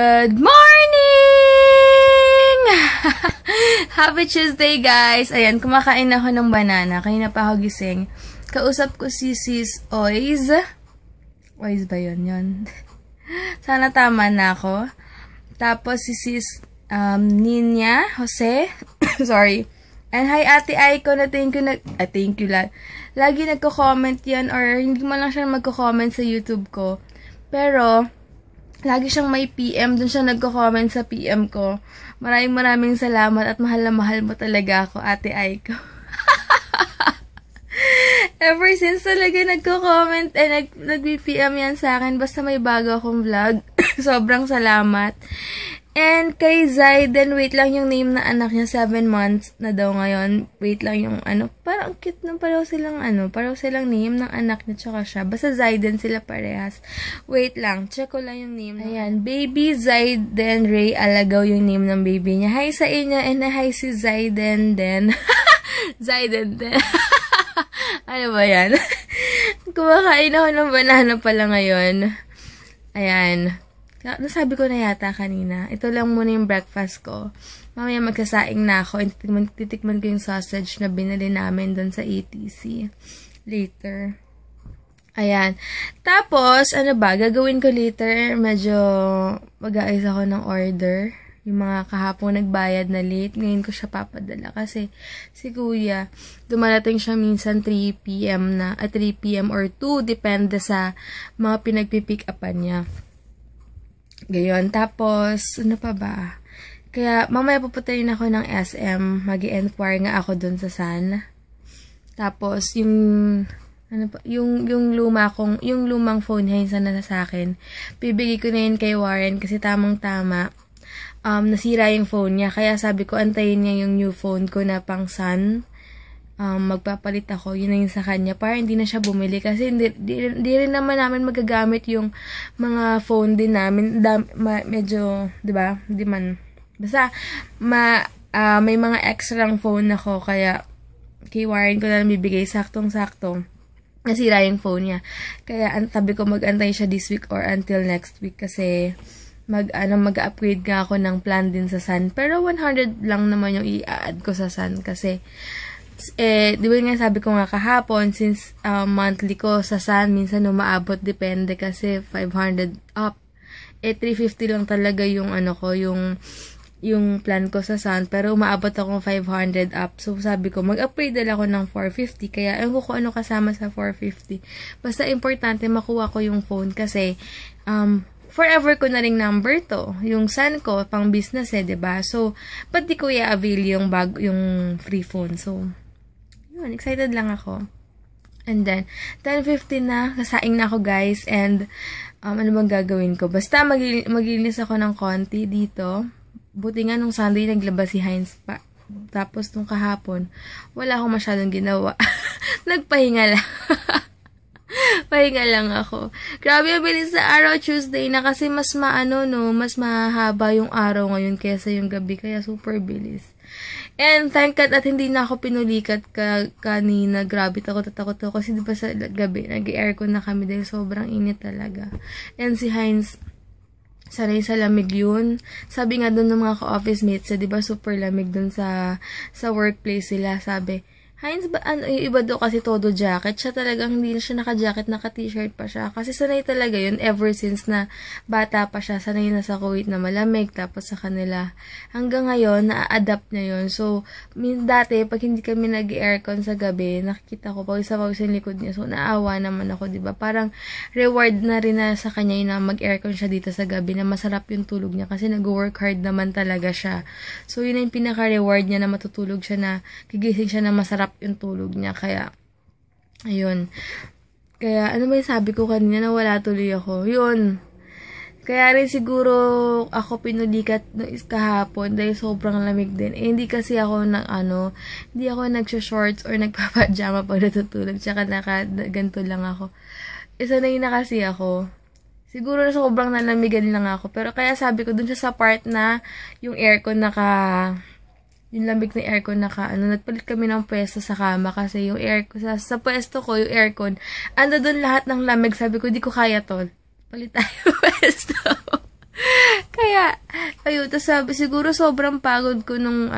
Good morning! Happy Tuesday, guys! Ayan, kumakain ako ng banana. Kanina pa ako gising. Kausap ko si Sis Oiz. Oiz ba yun? Yun. Sana tama na ako. Tapos si Sis Ninya Jose. Sorry. And hi, Ate Aiko na thank you na... thank you lang. Lagi nagko-comment yan or hindi mo lang siya magko-comment sa YouTube ko. Pero... lagi siyang may PM, dun siya nagko-comment sa PM ko. Maraming salamat at mahal na mahal mo talaga ako, Ate Aiko. Ever since talaga nagko-comment nag-PM yan sa akin, basta may bago akong vlog. Sobrang salamat. And kay Zaiden, wait lang yung name na anak niya, 7 months na daw ngayon. Wait lang yung parang cute nung pareho silang name ng anak niya tsaka siya. Basta Zaiden sila parehas. Wait lang, check ko lang yung name. Ayan, baby Zaiden Ray Alagaw yung name ng baby niya. Hi sa inyo and hi si Zaiden din. Zaiden din. Ano ba yan? Kumakain ako ng banana pala ngayon. Ayan. Nasabi ko na yata kanina. Ito lang muna yung breakfast ko. Mamaya magsasaing na ako. Titikman ko yung sausage na binili namin doon sa ATC. Later. Ayan. Tapos, gagawin ko later. Medyo mag-aayos ako ng order. Yung mga kahapon nagbayad na late. Ngayon ko siya papadala. Kasi si Kuya, dumarating siya minsan 3 PM or 2. Depende sa mga pinagpipick upan niya. Gayon. Tapos, ano pa ba? Kaya, mamaya pupunta rin ako ng SM. Mag-i-enquire nga ako dun sa San. Tapos, yung lumang phone niya yung sana sa akin. Bibigay ko na yun kay Warren kasi tamang-tama. Nasira yung phone niya. Kaya sabi ko, antayin niya yung new phone ko na pang San. Magpapalit ako, yun na yun sa kanya, para hindi na siya bumili, kasi di rin naman namin magagamit yung mga phone din namin, medyo, diba, di man, basta, may mga extrang phone ako, kaya, kay Warren ko na lang bibigay, saktong-sakto, nasira yung phone niya, kaya, tabi ko mag-antay siya this week or until next week, kasi, mag-upgrade nga ako ng plan din sa Sun, pero 100 lang naman yung i-add ko sa Sun, kasi, di ba nga sabi ko nga kahapon, since monthly ko sa Sun, minsan umaabot, depende kasi 500 up. 350 lang talaga yung yung plan ko sa Sun, pero umaabot ako 500 up. So sabi ko, mag-upgrade ako ng 450, kaya ewan ko ano kasama sa 450. Basta importante makuha ko yung phone kasi forever ko na ring number to. Yung Sun ko, pang business diba? So, ba't di ko i-avail yung free phone? So, excited lang ako. And then, 10:50 na, kasaing na ako guys, and ano bang gagawin ko? Basta maglinis ako ng konti dito. Buti nga nung Sunday naglabas si Heinz pa. Tapos nung kahapon, wala akong masyadong ginawa. Nagpahinga lang. Pahinga lang ako. Grabe ang bilis sa araw, Tuesday na, kasi mas mas mahaba yung araw ngayon kaysa yung gabi, kaya super bilis. And thank God at hindi na ako pinulikat kanina. Grabe, takot ako kasi di ba sa gabi nag-aircon na kami dahil sobrang init talaga. And si Heinz, sanay sa lamig yun. Sabi nga doon ng mga ka-office mates, di ba super lamig doon sa workplace sila. Sabi, Heinz, iba daw kasi todo jacket. Siya talagang hindi na siya naka-jacket, naka-t-shirt pa siya. Kasi sanay talaga yun ever since na bata pa siya. Sanay na sa Kuwait na malamig. Tapos sa kanila. Hanggang ngayon, na-adapt niya yun. So, dati, pag hindi kami nag-aircon sa gabi, nakikita ko, pag isa yung likod niya. So, naawa naman ako, diba? Parang reward na rin na sa kanya yun na mag-aircon siya dito sa gabi, na masarap yung tulog niya. Kasi nag-work hard naman talaga siya. So, yun na yung pinaka-reward niya na matutulog siya, na gigising siya na masarap yung tulog niya. Kaya, ayun. Kaya, ano ba yung sabi ko kanina, na wala tuloy ako? Yun. Kaya rin siguro ako pinulikat kahapon dahil sobrang lamig din. Hindi kasi ako hindi ako nagsha-shorts or nagpapajama pag natutulog. Tsaka ganito lang ako. Sanay na kasi ako. Siguro na sobrang nalamigan lang ako. Pero kaya sabi ko, dun siya sa part na yung aircon yung lamig na aircon nagpalit kami ng pwesto sa kama kasi yung aircon, sa pwesto ko, yung aircon, doon lahat ng lamig, sabi ko, di ko kaya to. Palit tayo pwesto. Kaya, ayun, tapos sabi, siguro sobrang pagod ko nung,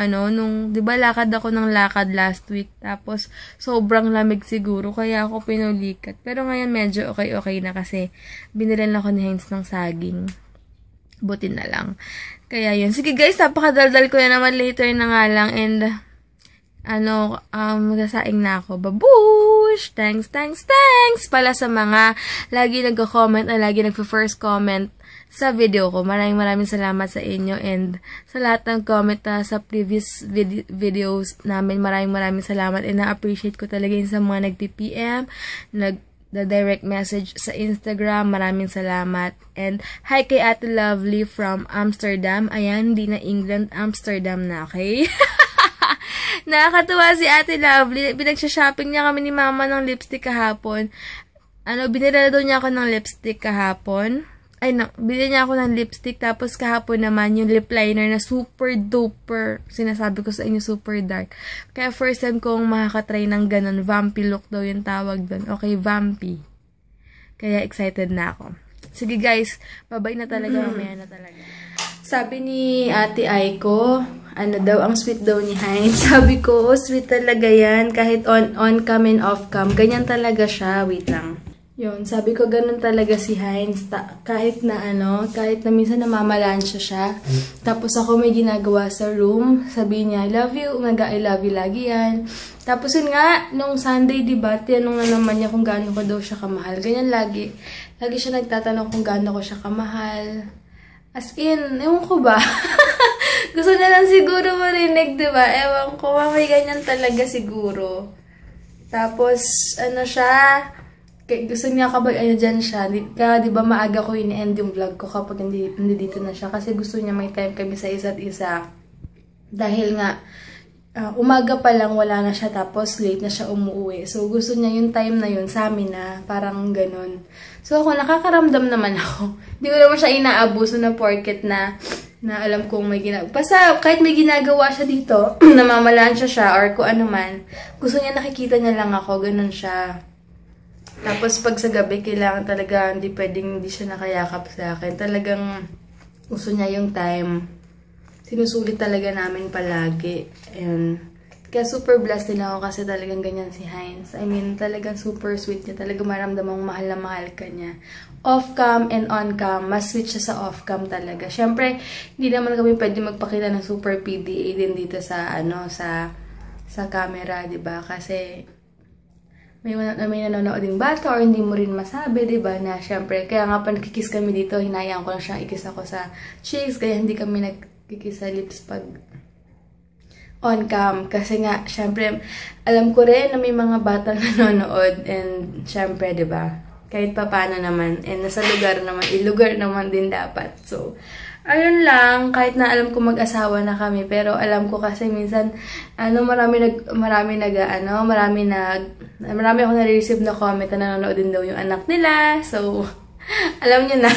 di ba lakad ako ng lakad last week, tapos sobrang lamig siguro, kaya ako pinulikat. Pero ngayon medyo okay na kasi binilan ako ni Heinz ng saging. Buti na lang. Kaya yun. Sige guys, napakadaldal ko na naman later na nga lang, and magsasaing na ako. Babush! Thanks pala sa mga lagi nagko-comment at lagi nagpo-first comment sa video ko. Maraming salamat sa inyo, and sa lahat ng comment sa previous videos namin. Maraming salamat, and na-appreciate ko talaga yun sa mga nag-PPM, direct message sa Instagram. Maraming salamat. And hi kay Ate Lovely from Amsterdam. Ayan, hindi na England, Amsterdam na, okay? Nakakatuwa si Ate Lovely. Pinagsha-shopping niya kami ni Mama ng lipstick kahapon. Binila daw niya ako ng lipstick kahapon. Bili niya ako ng lipstick, tapos kahapon naman yung lip liner na super duper, sinasabi ko sa inyo, super dark. Kaya first time kong makakatry ng ganun, vampy look daw yung tawag doon. Okay, vampy. Kaya excited na ako. Sige guys, bye-bye na talaga, mamaya na talaga. Sabi ni Ate Aiko, ang sweet daw ni Heinz. Sabi ko, sweet talaga yan, kahit on-cam and off-cam, ganyan talaga siya. Wait lang. Yun, sabi ko ganun talaga si Heinz, kahit na minsan namamalansya siya. Tapos ako may ginagawa sa room, sabi niya, I love you, I love you lagi yan. Tapos yun nga, nung Sunday, diba, tinanong na naman niya kung gaano ko daw siya kamahal. Ganyan lagi. Lagi siya nagtatanong kung gaano ko siya kamahal. As in, ewan ko ba? Gusto niya lang siguro marinig, diba? Ewan ko, may ganyan talaga siguro. Tapos, siya, gusto niya kapag dyan siya, di ba maaga ko ini-end yung vlog ko kapag hindi dito na siya, kasi gusto niya may time kami sa isa't isa, dahil nga umaga pa lang wala na siya, tapos late na siya umuwi, so gusto niya yung time na yun sa amin na parang ganun. So ako, nakakaramdam naman ako, hindi ko naman siya inaabuso na porket na alam kong may ginagawa. Basta kahit may ginagawa siya dito, namamalansya siya or kung ano man, gusto niya nakikita niya lang ako, ganun siya. Tapos pag sa gabi, kailangan talaga, hindi siya nakayakap sa akin. Talagang gusto niya yung time. Sinusulit talaga namin palagi. And kaya super blessed din ako kasi talagang ganyan si Heinz. I mean, talagang super sweet niya. Talagang maramdamang mahal na mahal ka niya. Off-cam and on-cam, mas sweet siya sa off-cam talaga. Siyempre, hindi naman kami pwede magpakita ng super PDA din dito sa, sa camera, diba? Kasi may nanonood ding bata or hindi mo rin masabi, diba, na syempre, kaya nga pa nakikiss kami dito, hinayaan ko lang siyang ikiss ako sa cheeks, kaya hindi kami nagkikiss sa lips pag on-cam, kasi nga, syempre, alam ko rin na may mga batang nanonood, and syempre, diba, kahit pa paano naman, and nasa lugar naman din dapat, so, ayun lang, kahit na alam ko mag-asawa na kami, pero alam ko kasi minsan, marami akong nare-receive na comment na nanonood din daw yung anak nila, so, alam nyo na.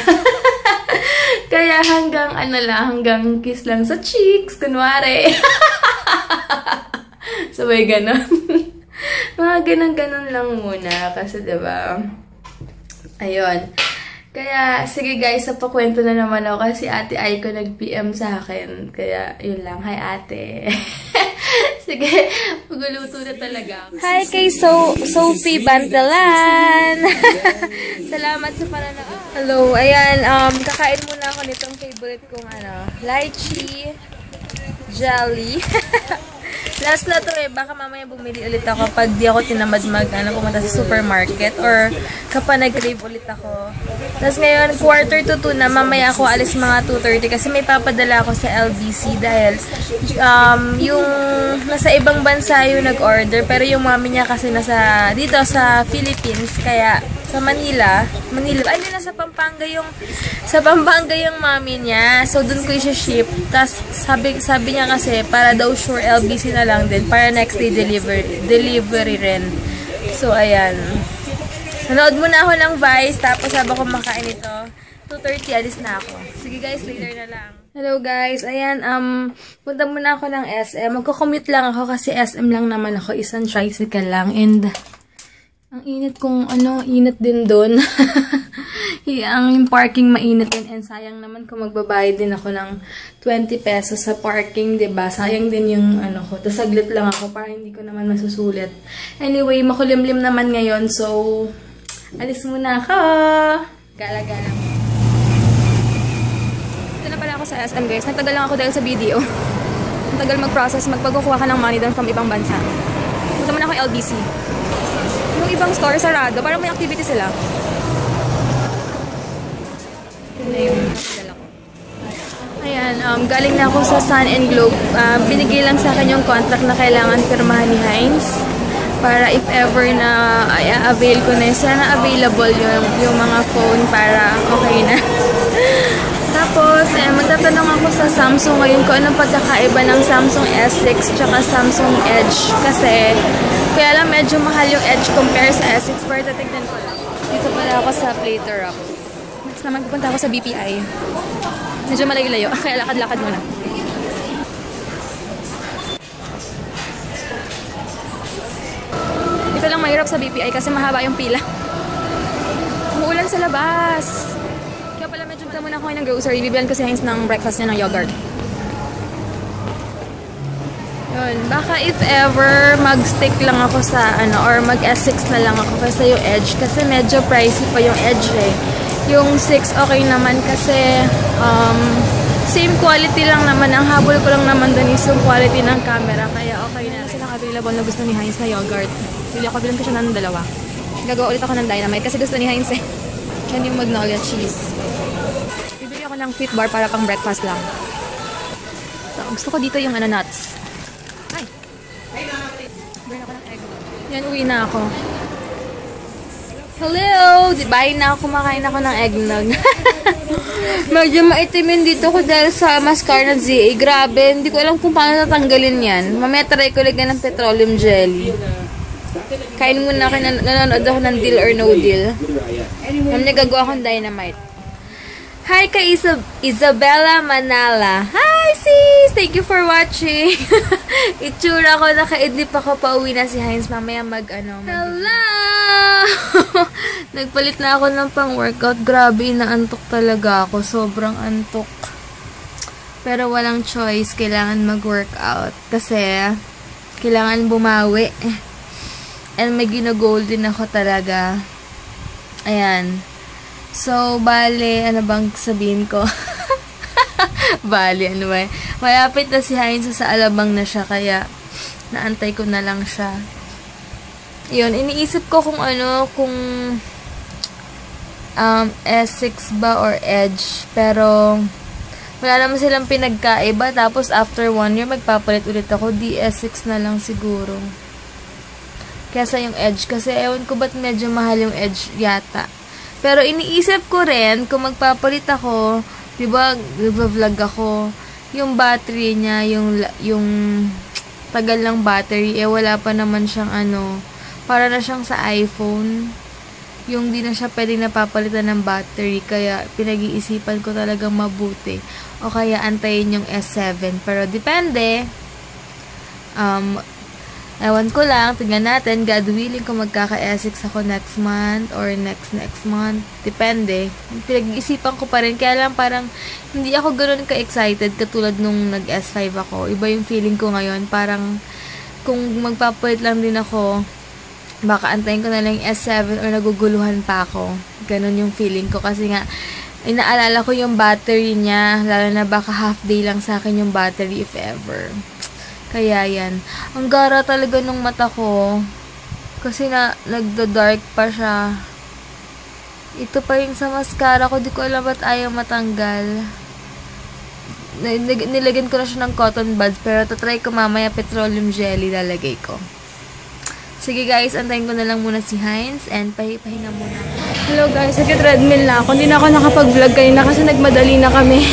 Kaya hanggang kiss lang sa cheeks, kunwari. So, may ganon. Mga ganon lang muna, kasi diba, ayun. Kaya, sige guys, napakwento na naman ako kasi Ate Aiko nag-PM sa akin. Kaya, yun lang. Hi, Ate. Sige, maguluto na talaga ako. Hi kay Sophie Bantalan! Salamat sa pananood. Hello, ayan, kakain muna ako nitong favorite kong lychee jelly. Last na to baka mamaya bumili ulit ako pag di ako tinamad pumunta sa supermarket or kapag nag-crave ulit ako. Tapos ngayon, 1:45 na, mamaya ako alis mga 2:30 kasi may papadala ako sa LBC dahil yung nasa ibang bansa yung nag-order, pero yung mami niya kasi dito sa Philippines, kaya sa Manila, ay hindi, nasa Pampanga yung mami niya. So, dun ko i-ship. Tapos, sabi niya kasi, para daw sure LBC na lang din, para next day delivery rin. So, ayan. Nanood muna ako ng Vice, tapos habang kumakain ito, 2:30, alis na ako. Sige guys, later na lang. Hello guys, ayan, punta muna ako ng SM. Magko-commute lang ako kasi SM lang naman ako, isang tricycle lang, and ang init kung init din doon. Ang parking mainit din, and sayang naman kung magbabayad din ako ng 20 pesos sa parking, 'di ba? Sayang din yung ano ko. Tapos saglit lang ako para hindi ko naman masusulit. Anyway, makulimlim naman ngayon, so alis muna ako. Gala-gala. Ito na pala ako sa SM, guys. Nagtagal lang ako dahil sa video. Ang tagal mag-process, magpagkukuha ka ng money doon from ibang bansa. Punta muna ako LBC. Yung ibang store sarado, parang may activity sila. Ayan, galing na ako sa Sun and Globe. Binigay lang sa akin yung contract na kailangan pirmahan ni Heinz para if ever na avail ko na, sana available yung mga phone para okay na. Tapos, magtatanong ako sa Samsung ngayon kung anong pagkakaiba ng Samsung S6 tsaka Samsung Edge. Kasi, kaya lang medyo mahal yung Edge compare sa S6, pero tatignan ko lang. Dito pala ako sa Plater Rock. Next naman pupunta ako sa BPI. Medyo malayo-layo, kaya lakad-lakad muna. Ito lang mahirap sa BPI kasi mahaba yung pila. Umuulan sa labas. Kaya pala medyo muna ako ng grocery. Bibilan ko si Heinz ng breakfast niya ng yogurt. Yun. Baka if ever mag-stick lang ako sa or mag S6 na lang ako kaysa yung Edge. Kasi medyo pricey pa yung Edge eh. Yung 6 okay naman kasi same quality lang naman. Ang habol ko lang naman dun is yung quality ng camera. Kaya okay na. Kasi available na gusto ni Heinz na yogurt. Bilan ko siya ng dalawa. Gagawa ulit ako ng Dynamite kasi gusto ni Heinz eh. Candy Magnolia cheese. Bibili ako ng Fit Bar para pang breakfast lang. So, gusto ko dito yung nuts. Ay! Burn ako ng egg. Yan, uwi na ako. Hello! Bye na ako, kumakain ako ng eggnog. Medyo maitimin dito ko dahil sa mascara ng ZA. Grabe, hindi ko alam kung paano natanggalin yan. Mamaya try ko lagyan ng petroleum jelly. Kain muna ako, nanonood ako ng Deal or No Deal. Mamaya gagawa akong Dynamite. Hi kay Isabella Manala. Hi sis! Thank you for watching. Itsura ko, nakaidlip ako, pauwi na si Heinz. Mamaya Hello! Nagpalit na ako ng pang-workout. Grabe, inaantok talaga ako. Sobrang antok. Pero walang choice. Kailangan mag-workout. Kasi, kailangan bumawi. And may ginagol din ako talaga. Ayan. So, bale, ano bang sabihin ko? Bale, ano ba? Malapit na si Heinz, sa Alabang na siya, kaya naantay ko na lang siya. Yun, iniisip ko kung S6 ba or Edge. Pero, wala naman silang pinagkaiba. Tapos, after 1 year, magpapalit ulit ako. DS6 na lang siguro. Kesa yung Edge. Kasi, ewan ko ba't medyo mahal yung Edge yata. Pero iniisip ko rin, kung magpapalit ako, diba, nagva-vlog ako, yung battery niya, yung tagal ng battery, wala pa naman siyang para na siyang sa iPhone. Yung di na siya pwedeng napapalitan ng battery, kaya pinag-iisipan ko talagang mabuti. O kaya antayin yung S7. Pero depende. Ewan ko lang, tingnan natin, God willing kung magkaka-S6 ako next month or next month. Depende. Pinag-iisipan ko pa rin. Kaya lang parang hindi ako ganoon ka-excited katulad nung nag-S5 ako. Iba yung feeling ko ngayon. Parang kung magpapalit lang din ako, baka antayin ko na lang yung S7 or naguguluhan pa ako. Ganon yung feeling ko. Kasi nga, inaalala ko yung battery niya. Lalo na baka half day lang sa akin yung battery if ever. Kaya yan. Ang gara talaga nung mata ko. Kasi nagda-dark pa siya. Ito pa yung sa mascara ko. Di ko alam ba't ayaw matanggal. Nilagyan ko na siya ng cotton buds. Pero tatry ko mamaya petroleum jelly lalagay ko. Sige guys, antayin ko na lang muna si Heinz. And pahinga muna. Hello guys, nag-treadmill na ako. Hindi na ako nakapag-vlog kanina kasi nagmadali na kami.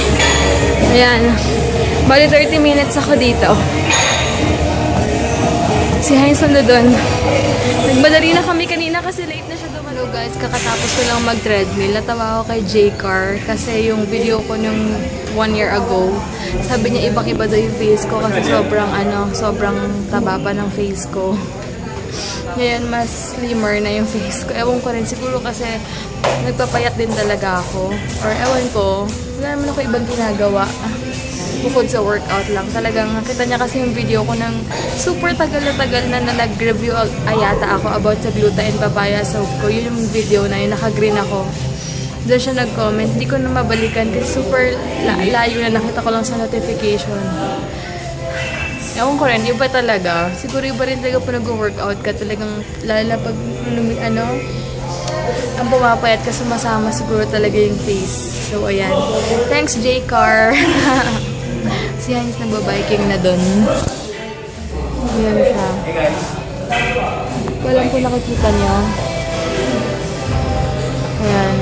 Ayan. Bali 30 minutes ako dito. Si Heinz nando doon. Nagmadali na kami kanina kasi late na siya dumating. Hello guys, kakatapos ko lang mag-treadmill. Natawa ako kay J-Car kasi yung video ko nung 1 year ago, sabi niya ibang-iba daw yung face ko kasi sobrang taba pa ng face ko. Ngayon, mas slimmer na yung face ko. Ewan ko rin, siguro kasi nagpapayat din talaga ako. Or ewan ko, wala naman ako ibang ginagawa. Bukod sa workout lang. Talagang nakita niya kasi yung video ko ng super tagal na nag-review ayata ako about sa gluta and papaya soap ko. Yun yung video na yun, naka-green ako. Doon siya nag-comment. Hindi ko na mabalikan kasi super layo na nakita ko lang sa notification. Ewan ko rin, iba talaga. Siguro iba rin talaga pag nag-workout ka. Talagang, lalo na pag, ang pumapayat ka, sumasama siguro talaga yung face. So, ayan. Thanks, J-Car. Si Hans nagbabiking na doon. Ayan siya. Walang po nakikita niyo. Ayan.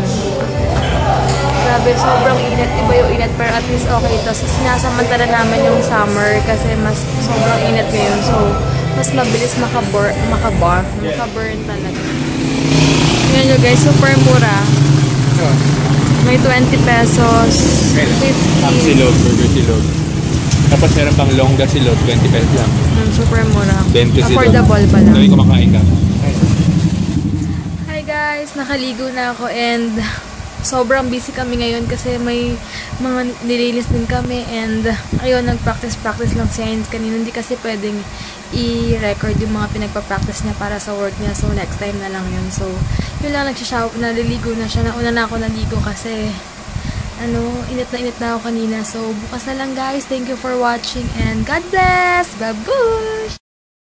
Grabe, sobrang init. Iba yung init, pero at least okay ito. So, sinasamantala namin yung summer kasi mas sobrang init ngayon. So, mas mabilis makaburn talaga. Yan nyo guys, super mura. May 20 pesos, 50. Ang silog, burger silog. Tapos meron pang longga silog, 20 pesos lang. Super mura. 20 silog. Affordable pa lang. Dami kumakain ka. Hi guys, nakaligo na ako and sobrang busy kami ngayon kasi may mga nililis din kami and ayun, nag-practice lang si Heinz kanina. Hindi kasi pwedeng i-record yung mga pinagpa-practice niya para sa work niya. So, next time na lang yun. So, yun lang, nagsishower, naliligo na siya. Nauna na ako naligo kasi init na ako kanina. So, bukas na lang guys. Thank you for watching and God bless! Babush!